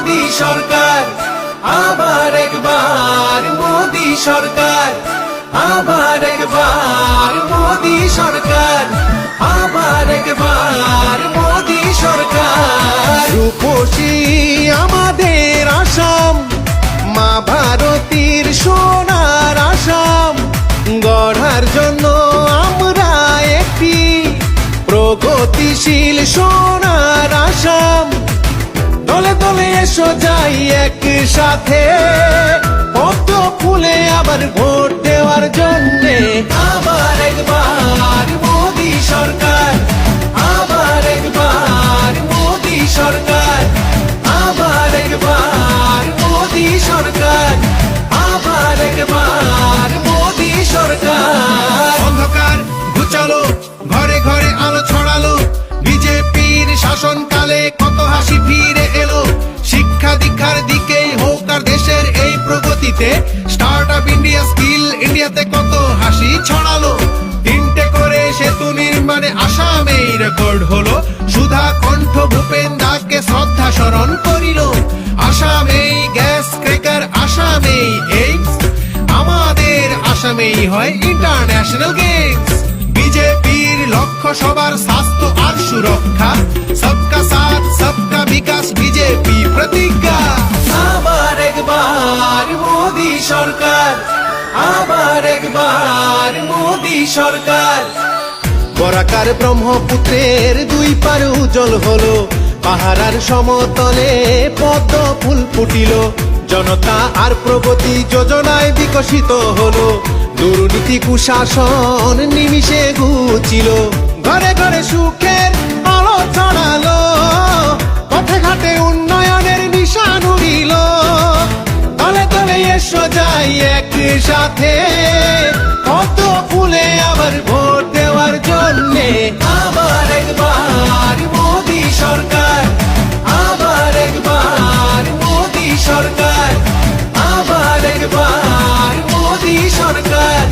মোদি সরকার, আবার একবার মোদি সরকার, আবার একবার মোদি সরকার, আবার একবার মোদি সরকার। রূপসী আমাদের আসাম, মা ভারতীর সোনার আসাম, গড়ার জন্য আমরা একটি প্রগতিশীল সোনার আসাম। দলে দলে এসো যাই একসাথে, পদ্ম ফুলে আবার ভোট দেওয়ার জন্যে। আবার একবার মোদি সরকার, আবার একবার মোদি সরকার, আবার একবার মোদি সরকার, আবার একবার মোদি সরকার। অন্ধকার ঘুচালো, ঘরে ঘরে আলো ছড়ালো, বিজেপির শাসনকালে কত হাসি ফিরে এলো। শিক্ষা দীক্ষার দিকে হোক আর দেশের এই প্রগতিতে, স্টার্ট আপ ইন্ডিয়া, স্কিল ইন্ডিয়াতে কত হাসি ছড়ালো। 3টে করে সেতু নির্মাণে আসামেই রেকর্ড হলো, সুধা কণ্ঠ ভূপেন দাকে শ্রদ্ধা স্মরণ করিল। আসামেই গ্যাস ক্রেকার, আসামেই এইমস, আমাদের আসামেই হয় ইন্টারন্যাশনাল গেমস। বিজেপির লক্ষ্য সবার স্বাস্থ্য আর সুরক্ষা, সবকা সাথ সবকা বিকাশ বিজেপি প্রতিজ্ঞা। আবার একবার মোদি সরকার, আবার একবার মোদি সরকার। বরাকার ব্রহ্মপুত্রের দুই পার উজ্জ্বল হলো, পাহাড়ার সমতলে পদ্ম ফুল ফুটিল। জনতা আর প্রগতি যোজনায় বিকশিত হলো, দুর্নীতি কুশাসন নিমিষে ঘুচিল। ঘরে ঘরে সুখের আলো ছড়ালো, পথে ঘাটে উন্নয়নের নিশান উড়িল। তলে তলে এসো যাই একসাথে, কত ফুলে আবার ভোট দেওয়ার জন্যে। আবার একবার মোদি সরকার, আবার একবার মোদি সরকার, আবার একবার মোদি সরকার,